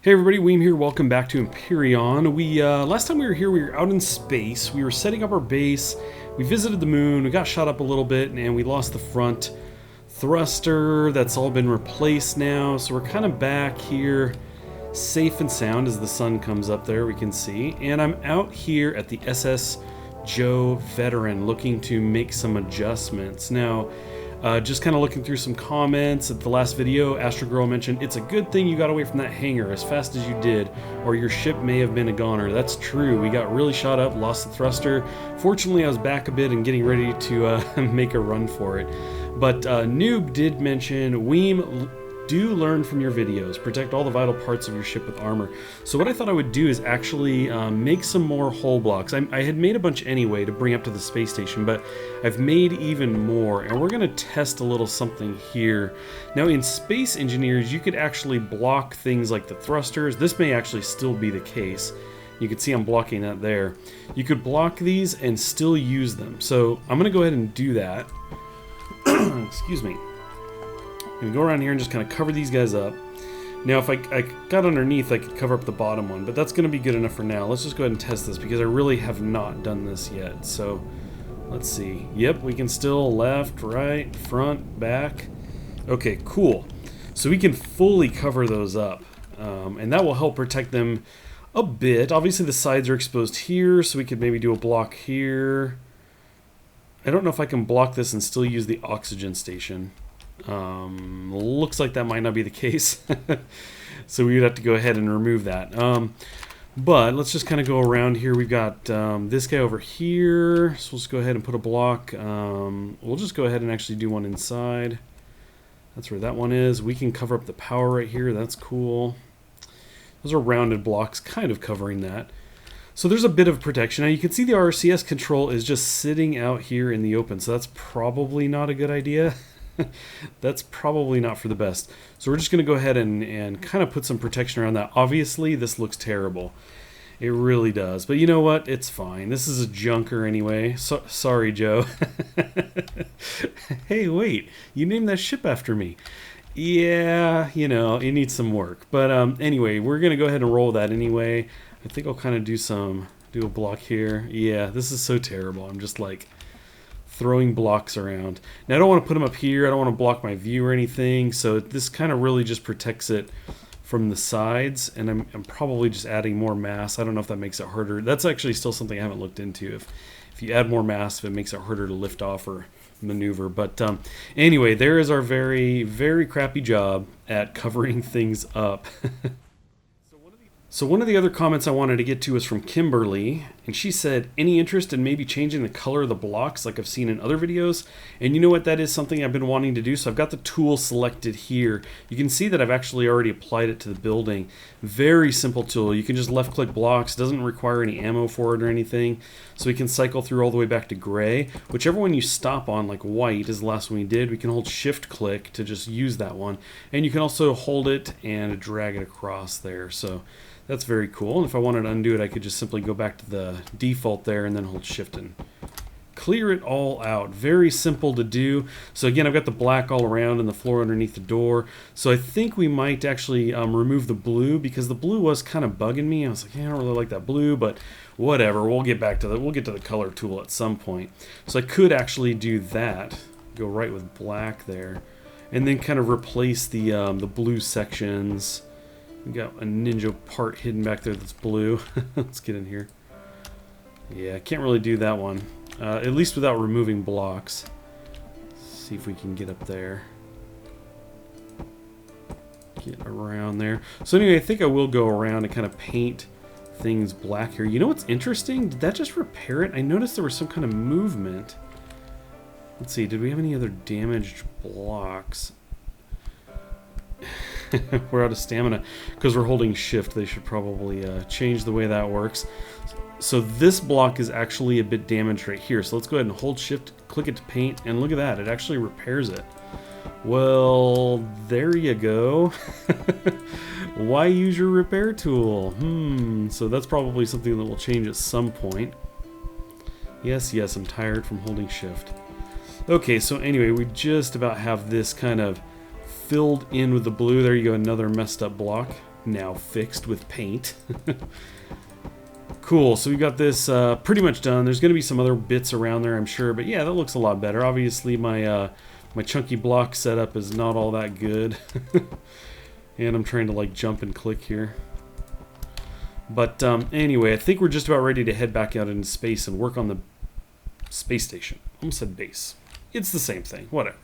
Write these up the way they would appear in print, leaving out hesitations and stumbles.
Hey everybody, Weem here. Welcome back to Empyrion. Last time we were here, we were out in space. We were setting up our base. We visited the moon. We got shot up a little bit, and we lost the front thruster. That's all been replaced now. So we're kind of back here, safe and sound as the sun comes up there. We can see, and I'm out here at the SS Joe Veteran, looking to make some adjustments now. Just kind of looking through some comments at the last video, Astro Girl mentioned, it's a good thing you got away from that hangar as fast as you did, or your ship may have been a goner. That's true. We got really shot up, lost the thruster. Fortunately, I was back a bit and getting ready to make a run for it. But Noob did mention, Weem, do learn from your videos. Protect all the vital parts of your ship with armor. So what I thought I would do is actually make some more hull blocks. I had made a bunch anyway to bring up to the space station, but I've made even more, and we're going to test a little something here. Now in Space Engineers, you could actually block things like the thrusters. This may actually still be the case. You can see I'm blocking that there. You could block these and still use them. So I'm going to go ahead and do that. Excuse me. I'm going to go around here and just kind of cover these guys up. Now if I got underneath, I could cover up the bottom one, but that's going to be good enough for now. Let's just go ahead and test this because I really have not done this yet. So let's see. Yep, we can still left, right, front, back. Okay, cool. So we can fully cover those up, and that will help protect them a bit. Obviously the sides are exposed here, so we could maybe do a block here. I don't know if I can block this and still use the oxygen station. Looks like that might not be the case. So we would have to go ahead and remove that. But let's just kind of go around here. We've got this guy over here. So we'll just go ahead and put a block. We'll just go ahead and actually do one inside. That's where that one is. We can cover up the power right here. That's cool. Those are rounded blocks kind of covering that. So there's a bit of protection. Now you can see the RCS control is just sitting out here in the open. So that's probably not a good idea. That's probably not for the best. So we're just going to go ahead and kind of put some protection around that. Obviously, this looks terrible. It really does. But you know what? It's fine. This is a junker anyway. So, sorry, Joe. Hey, wait. You named that ship after me. Yeah, you know, it needs some work. But anyway, we're going to go ahead and roll that anyway. I think I'll kind of do a block here. Yeah, this is so terrible. I'm just like throwing blocks around. Now I don't want to put them up here. I don't want to block my view or anything. So this kind of really just protects it from the sides. And I'm probably just adding more mass. I don't know if that makes it harder. That's actually still something I haven't looked into. If you add more mass, if it makes it harder to lift off or maneuver. But anyway, there is our very, very crappy job at covering things up. So one of the other comments I wanted to get to is from Kimberly, and she said, any interest in maybe changing the color of the blocks like I've seen in other videos? And you know what, that is something I've been wanting to do, so I've got the tool selected here. You can see that I've actually already applied it to the building. Very simple tool. You can just left click blocks, doesn't require any ammo for it or anything. So we can cycle through all the way back to gray. Whichever one you stop on, like white is the last one we did, we can hold shift click to just use that one. And you can also hold it and drag it across there. So that's very cool. And if I wanted to undo it, I could just simply go back to the default there and then hold shift and clear it all out. Very simple to do. So again, I've got the black all around and the floor underneath the door. So I think we might actually remove the blue because the blue was kind of bugging me. I was like, yeah, I don't really like that blue, but whatever. We'll get back to that. We'll get to the color tool at some point. So I could actually do that. Go right with black there, and then kind of replace the blue sections. We got a ninja part hidden back there that's blue. Let's get in here. Yeah, I can't really do that one. At least without removing blocks. Let's see if we can get up there. Get around there. So anyway, I think I will go around and kind of paint things black here. You know what's interesting? Did that just repair it? I noticed there was some kind of movement. Let's see, did we have any other damaged blocks? We're out of stamina because we're holding shift. They should probably change the way that works. So this block is actually a bit damaged right here. So let's go ahead and hold shift, click it to paint, and look at that. It actually repairs it. Well, there you go. Why use your repair tool? So that's probably something that will change at some point. Yes, I'm tired from holding shift. Okay, so anyway, we just about have this kind of filled in with the blue. There you go, another messed up block. Now fixed with paint. Cool, so we've got this pretty much done. There's going to be some other bits around there, I'm sure. But yeah, that looks a lot better. Obviously, my my chunky block setup is not all that good. And I'm trying to like jump and click here. But anyway, I think we're just about ready to head back out into space and work on the space station. Almost said base. It's the same thing, whatever.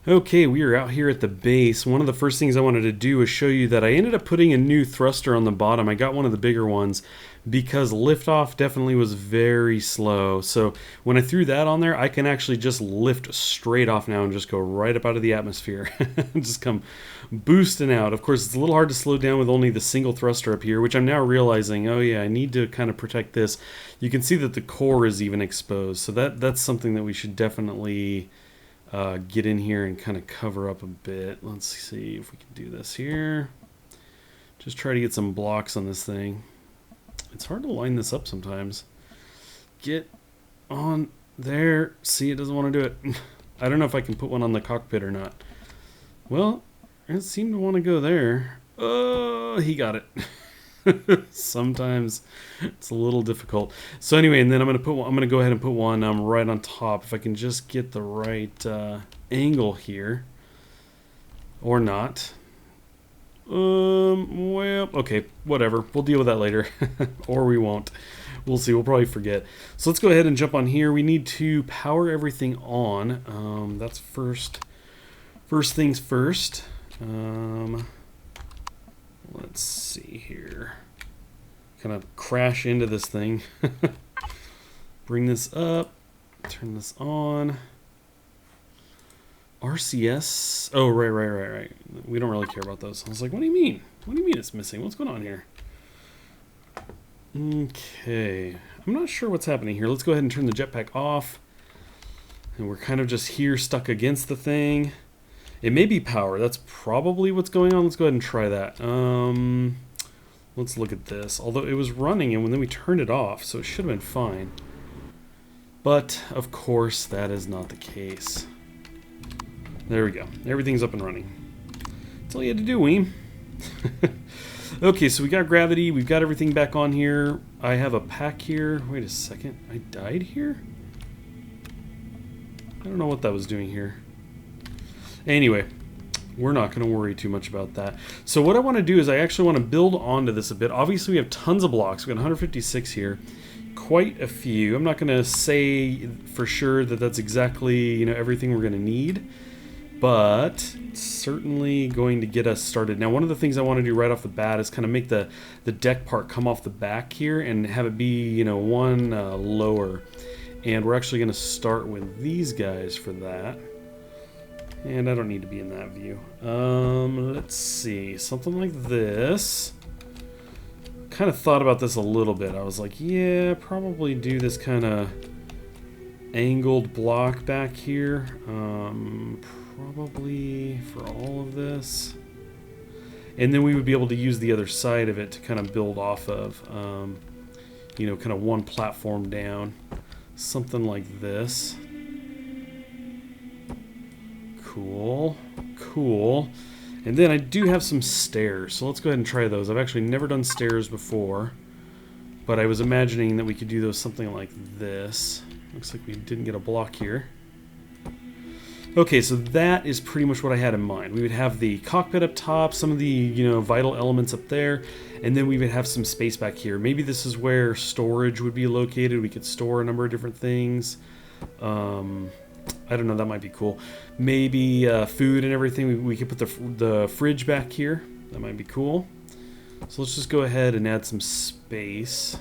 Okay, we are out here at the base. One of the first things I wanted to do is show you that I ended up putting a new thruster on the bottom. I got one of the bigger ones because liftoff definitely was very slow. So when I threw that on there, I can actually just lift straight off now and just go right up out of the atmosphere. Just come boosting out. Of course, it's a little hard to slow down with only the single thruster up here, which I'm now realizing, oh yeah, I need to kind of protect this. You can see that the core is even exposed. So that's something that we should definitely get in here and kind of cover up a bit. Let's see if we can do this here. Just try to get some blocks on this thing. It's hard to line this up sometimes. Get on there. See, it doesn't want to do it. I don't know if I can put one on the cockpit or not. Well, it seemed to want to go there. Oh, he got it. Sometimes it's a little difficult. So anyway, and then I'm gonna go ahead and put one right on top. If I can just get the right angle here, or not. Well, okay, whatever. We'll deal with that later, or we won't. We'll see. We'll probably forget. So let's go ahead and jump on here. We need to power everything on. That's first things first. Let's see here. Kind of crash into this thing. Bring this up. Turn this on. RCS. Oh, right. We don't really care about those. I was like, what do you mean? What do you mean it's missing? What's going on here? Okay. I'm not sure what's happening here. Let's go ahead and turn the jetpack off. And we're kind of just here stuck against the thing. It may be power. That's probably what's going on. Let's go ahead and try that. Let's look at this. Although it was running and then we turned it off, so it should have been fine. But, of course, that is not the case. There we go. Everything's up and running. That's all you had to do, Weem. Okay, so we got gravity. We've got everything back on here. I have a pack here. Wait a second. I died here? I don't know what that was doing here. Anyway, we're not going to worry too much about that. So what I want to do is I actually want to build onto this a bit. Obviously, we have tons of blocks. We've got 156 here. Quite a few. I'm not going to say for sure that that's exactly, everything we're going to need. But it's certainly going to get us started. Now, one of the things I want to do right off the bat is kind of make the deck part come off the back here and have it be, one lower. And we're actually going to start with these guys for that. And I don't need to be in that view. Let's see. Something like this. Kind of thought about this a little bit. I was like, yeah, probably do this kind of angled block back here. Probably for all of this. And then we would be able to use the other side of it to kind of build off of. Kind of one platform down. Something like this. Cool. And then I do have some stairs, so let's go ahead and try those. I've actually never done stairs before, but I was imagining that we could do those something like this. Looks like we didn't get a block here. Okay, so that is pretty much what I had in mind. We would have the cockpit up top, some of the, vital elements up there, and then we would have some space back here. Maybe this is where storage would be located. We could store a number of different things. I don't know, that might be cool. Maybe food and everything. We could put the fridge back here. That might be cool. So let's just go ahead and add some space.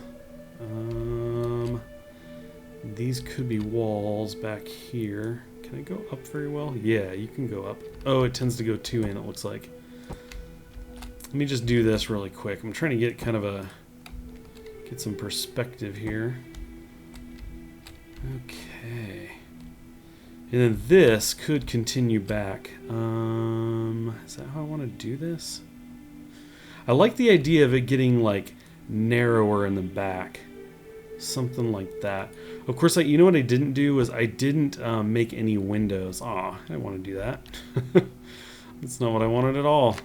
These could be walls back here. Can it go up very well? Yeah, you can go up. Oh, it tends to go 2 in, it looks like. Let me just do this really quick. I'm trying to get kind of get some perspective here. Okay. And then this could continue back. Is that how I want to do this? I like the idea of it getting like narrower in the back. Something like that. Of course, you know what I didn't do was I didn't make any windows. Aw, I didn't want to do that. That's not what I wanted at all.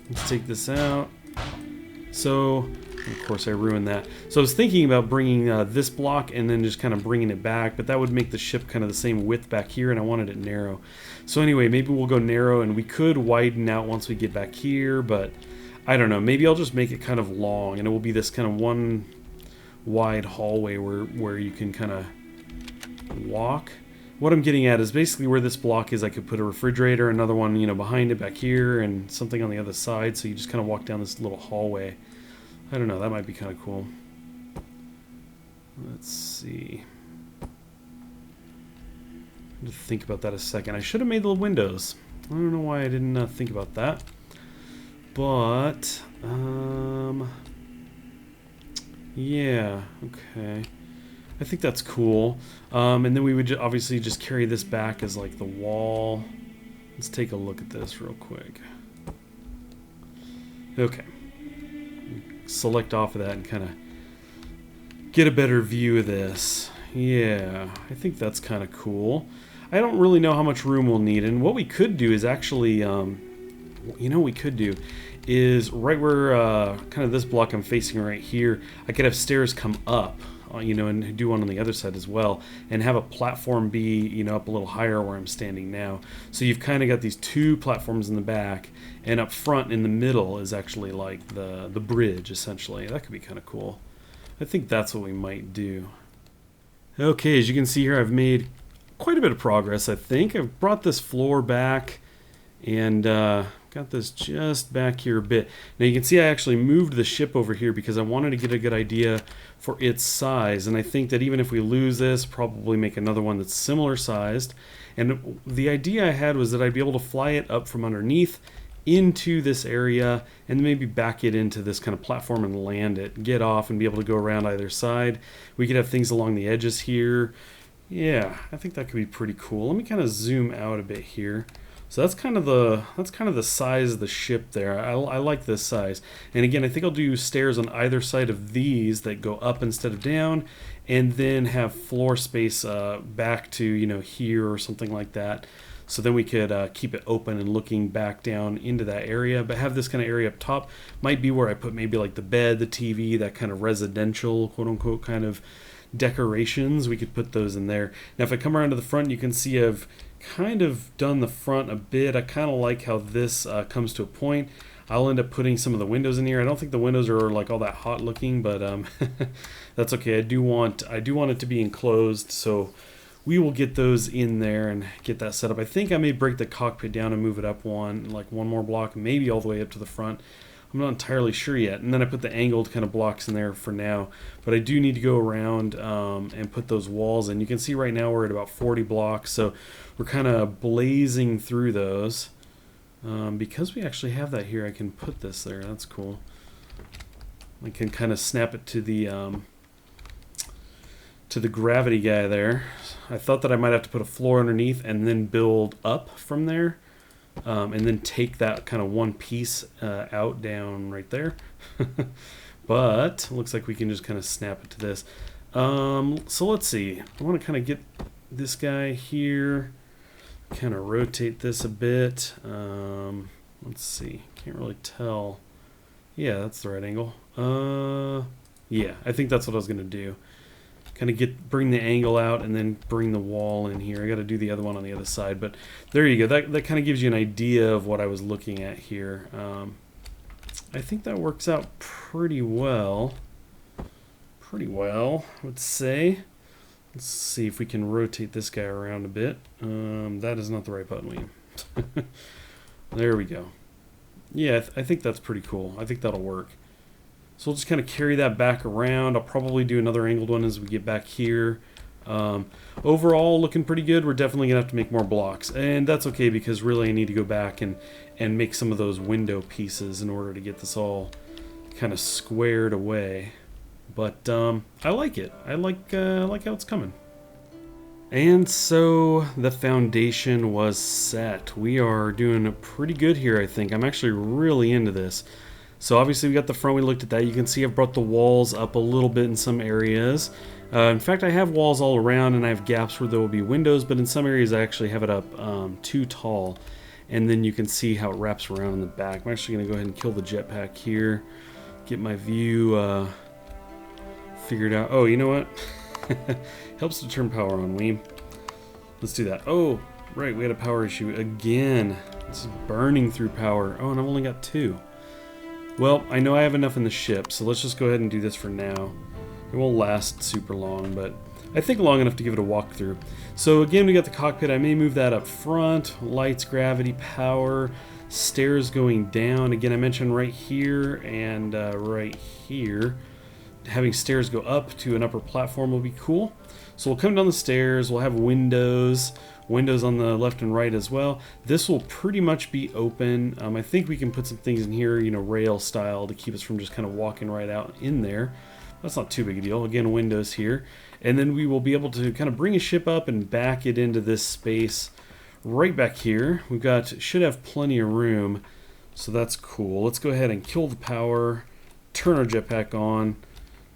Let's take this out. So, of course I ruined that. So I was thinking about bringing this block and then just kind of bringing it back, but that would make the ship kind of the same width back here, and I wanted it narrow. So anyway, maybe we'll go narrow, and we could widen out once we get back here, but I don't know. Maybe I'll just make it kind of long, and it will be this kind of one wide hallway where you can kind of walk. What I'm getting at is basically where this block is, I could put a refrigerator, another one, you know, behind it back here, and something on the other side, so you just kind of walk down this little hallway. I don't know, that might be kind of cool. Let's see. I have to think about that a second. I should have made the windows. I don't know why I didn't think about that. But, yeah, okay. I think that's cool. And then we would obviously just carry this back as like the wall. Let's take a look at this real quick. Okay. Select off of that and kind of get a better view of this. Yeah, I think that's kind of cool. I don't really know how much room we'll need, and what we could do is actually, you know what we could do is right where kind of this block I'm facing right here, I could have stairs come up, you know, and do one on the other side as well, and have a platform be, you know, up a little higher where I'm standing now. So you've kind of got these two platforms in the back, and up front in the middle is actually like the bridge, essentially. That could be kind of cool. I think that's what we might do. Okay, as you can see here, I've made quite a bit of progress, I think. I've brought this floor back and got this just back here a bit. Now you can see I actually moved the ship over here because I wanted to get a good idea for its size, and I think that even if we lose this, probably make another one that's similar sized. And the idea I had was that I'd be able to fly it up from underneath into this area and maybe back it into this kind of platform and land it, get off and be able to go around either side. We could have things along the edges here. Yeah, I think that could be pretty cool. Let me kind of zoom out a bit here. So that's kind of the size of the ship there. I like this size. And again, I think I'll do stairs on either side of these that go up instead of down, and then have floor space back to, you know, here or something like that. So then we could keep it open and looking back down into that area, but have this kind of area up top. Might be where I put maybe like the bed, the TV, that kind of residential, quote unquote, kind of decorations. We could put those in there. Now if I come around to the front, you can see I've kind of done the front a bit. I kind of like how this comes to a point. I'll end up putting some of the windows in here. I don't think the windows are like all that hot looking, but that's okay. I do want it to be enclosed, so we will get those in there and get that set up. I think I may break the cockpit down and move it up one more block, maybe all the way up to the front. I'm not entirely sure yet. And then I put the angled kind of blocks in there for now. But I do need to go around and put those walls in. You can see right now we're at about 40 blocks, so we're kind of blazing through those. Because we actually have that here, I can put this there. That's cool. I can kind of snap it to the gravity guy there. I thought that I might have to put a floor underneath and then build up from there. And then take that kind of one piece out down right there. But looks like we can just kind of snap it to this. So let's see. I want to kind of get this guy here. Kind of rotate this a bit. Let's see. Can't really tell. Yeah, that's the right angle. Yeah, I think that's what I was going to do. Kind of bring the angle out and then bring the wall in here. I got to do the other one on the other side, but there you go. That kind of gives you an idea of what I was looking at here. I think that works out pretty well. I would say. Let's see if we can rotate this guy around a bit. That is not the right button, William. There we go. Yeah, I think that's pretty cool. I think that'll work. So we'll just kind of carry that back around. I'll probably do another angled one as we get back here. Overall, looking pretty good. We're definitely going to have to make more blocks. And that's okay, because really I need to go back and make some of those window pieces in order to get this all kind of squared away. But I like it. I like how it's coming. And so the foundation was set. We are doing pretty good here, I think. I'm actually really into this. So obviously we got the front, we looked at that. You can see I've brought the walls up a little bit in some areas. In fact, I have walls all around and I have gaps where there will be windows, but in some areas I actually have it up too tall. And then you can see how it wraps around in the back. I'm actually going to go ahead and kill the jetpack here. Get my view figured out. Oh, you know what? Helps to turn power on, Weem. Let's do that. Oh, right, we had a power issue again. This is burning through power. Oh, and I've only got 2. Well, I know I have enough in the ship, so let's just go ahead and do this for now. It won't last super long, but I think long enough to give it a walkthrough. So again, we got the cockpit. I may move that up front. Lights, gravity, power, stairs going down. Again, I mentioned right here and right here. Having stairs go up to an upper platform will be cool. So we'll come down the stairs. We'll have windows on the left and right as well. This will pretty much be open. I think we can put some things in here, you know, rail style, to keep us from just kind of walking right out in there. That's not too big a deal. Again, windows here. And then we will be able to kind of bring a ship up and back it into this space right back here. Should have plenty of room, so that's cool. Let's go ahead and kill the power, turn our jetpack on,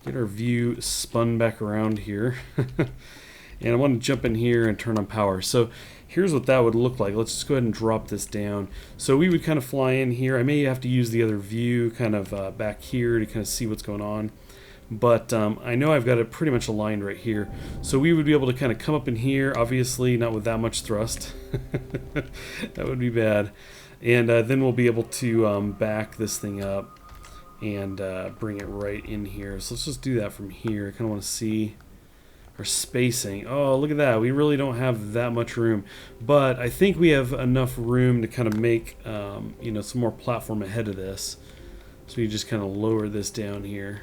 get our view spun back around here. And I want to jump in here and turn on power. So here's what that would look like. Let's just go ahead and drop this down. So we would kind of fly in here. I may have to use the other view kind of back here to kind of see what's going on. But I know I've got it pretty much aligned right here. So we would be able to kind of come up in here, obviously not with that much thrust. That would be bad. And then we'll be able to back this thing up and bring it right in here. So let's just do that from here. I kind of want to see our spacing. Oh, look at that. We really don't have that much room. But I think we have enough room to kind of make you know, some more platform ahead of this. So you just kind of lower this down here.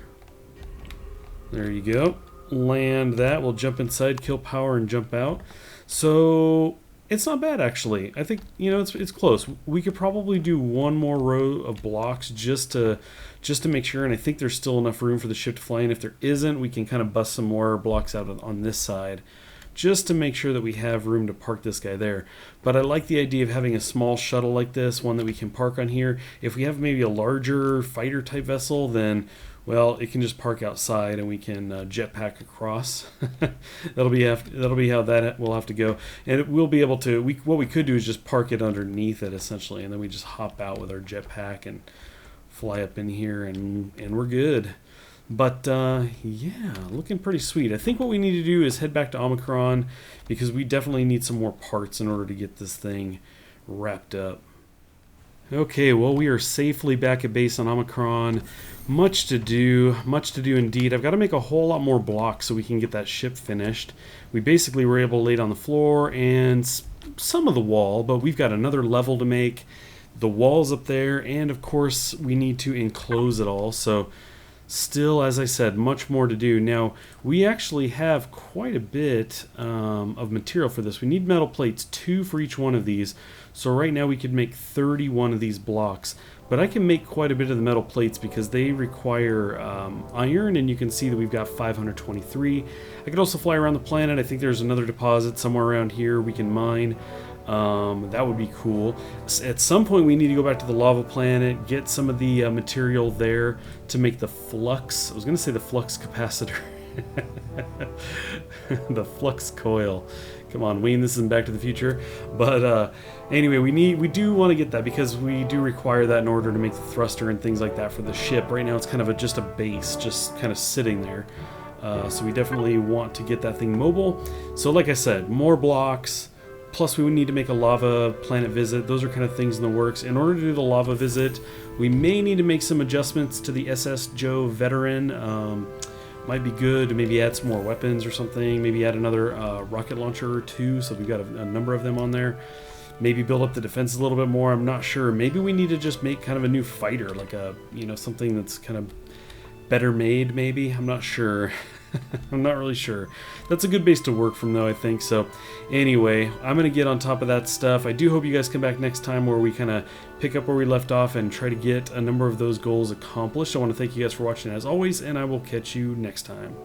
There you go. Land that. We'll jump inside, kill power, and jump out. So it's not bad, actually. I think, you know, it's close. We could probably do one more row of blocks just to make sure, and I think there's still enough room for the ship to fly in. If there isn't, we can kind of bust some more blocks out on this side just to make sure that we have room to park this guy there. But I like the idea of having a small shuttle like this, one that we can park on here. If we have maybe a larger fighter type vessel, then, well, it can just park outside and we can jetpack across. That'll be how that will have to go. And we'll be able to, what we could do is just park it underneath it essentially, and then we just hop out with our jetpack and fly up in here and we're good. But yeah, looking pretty sweet. I think what we need to do is head back to Omicron because we definitely need some more parts in order to get this thing wrapped up. Okay, well, we are safely back at base on Omicron. Much to do indeed. I've got to make a whole lot more blocks so we can get that ship finished. We basically were able to lay it on the floor and some of the wall, but we've got another level to make. The wall's up there, and of course we need to enclose it all. So still, as I said, much more to do. Now, we actually have quite a bit of material for this. We need metal plates, 2 for each one of these. So right now we could make 31 of these blocks. But I can make quite a bit of the metal plates because they require iron, and you can see that we've got 523. I could also fly around the planet. I think there's another deposit somewhere around here we can mine. That would be cool. At some point we need to go back to the lava planet, get some of the material there to make the flux. I was going to say the flux capacitor. The flux coil. Come on, Wayne, this isn't Back to the Future. But anyway, we do want to get that because we do require that in order to make the thruster and things like that for the ship. Right now it's kind of just a base, just kind of sitting there. So we definitely want to get that thing mobile. So like I said, more blocks. Plus, we would need to make a lava planet visit. Those are kind of things in the works. In order to do the lava visit, we may need to make some adjustments to the SS Joe Veteran. Might be good to maybe add some more weapons or something. Maybe add another rocket launcher or 2, so we've got a number of them on there. Maybe build up the defense a little bit more. I'm not sure. Maybe we need to just make kind of a new fighter, like a, you know, something that's kind of better made. Maybe, I'm not sure. I'm not really sure. That's a good base to work from though, I think. So anyway, I'm going to get on top of that stuff. I do hope you guys come back next time where we kind of pick up where we left off and try to get a number of those goals accomplished. I want to thank you guys for watching as always, and I will catch you next time.